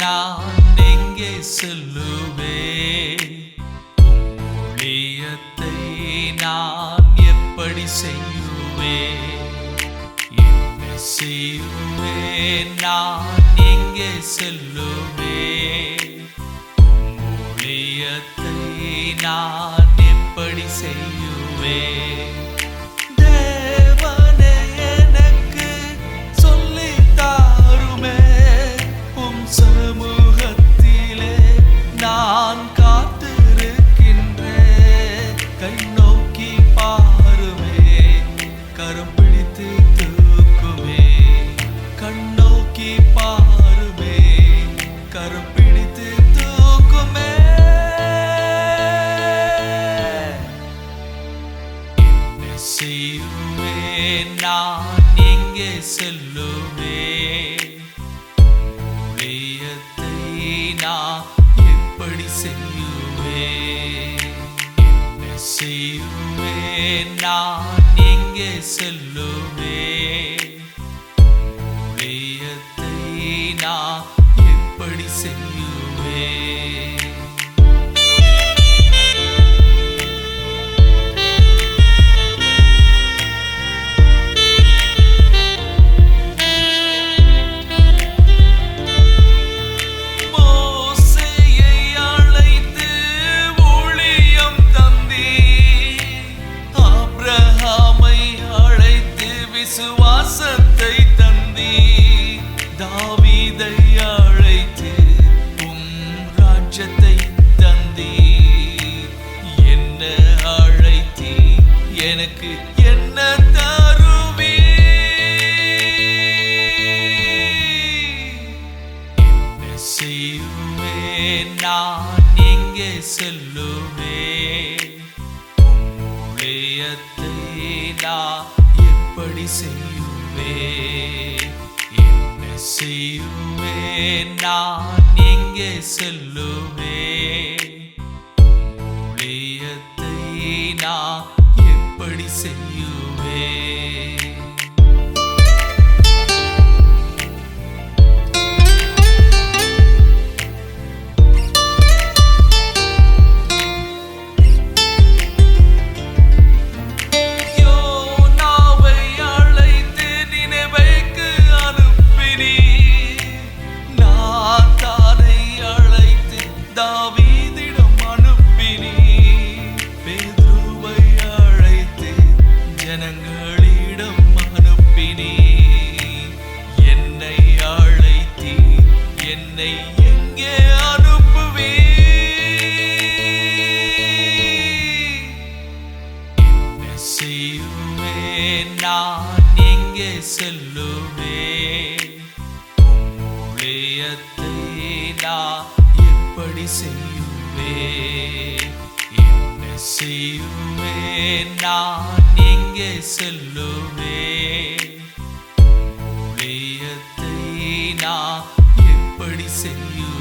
நான் எங்கே செல்லுவேன்? ஊழியத்தை நான் எப்படி செய்யுவேன்? என்ன செய்யுவேன்? நான் எங்கே செல்லுவேன்? ஊழியத்தை நான் எப்படி செய்யுவேன்? சமூகத்திலே நான் காத்திருக்கின்றேன். கை நோக்கி பாருமே, கரம் பிடித்து தூக்குமே. கண் நோக்கி பாருமே, கரம் பிடித்து தூக்குமே. என்ன செய்வேன்? நான் எங்கே செல்லுவேன்? ஊழியத்தை நான் எப்படி செய்யுவேன்? என்ன செய்வேன்? நான் எங்கே செல்லுவேன்? ஊழியத்தை நான் எப்படி செய்யுவேன்? விசுவாசத்தை தந்தி தாவீதை அழைத்து ராஜ்யத்தை தந்தி என்ன அழைத்தி எனக்கு என்ன தருவி? என்ன செய்வேன்? நான் எங்கே செல்லுவேன்? ஊழியத்தை நான் எப்படி செய்யுவேன்? என்ன செய்வேன்? நான் எங்கே செல்லுவேன்? ஊழியத்தை நான் எப்படி செய்யுவேன்? தாவீதிடம் அனுப்பினி பேதுருவை அழைத்து ஜனங்களிடம் அனுப்பினி. என்னை அழைத்தி என்னை எங்கே அனுப்புவி? என்ன செய்வேன்? நான் எங்கே செல்லுவேன்? ஊழியத்தை நான் எப்படி செய்யுவேன்? என்ன செய்வேன்? நான் எங்கே செல்லுவேன்? ஊழியத்தை நான் எப்படி செய்யுவேன்?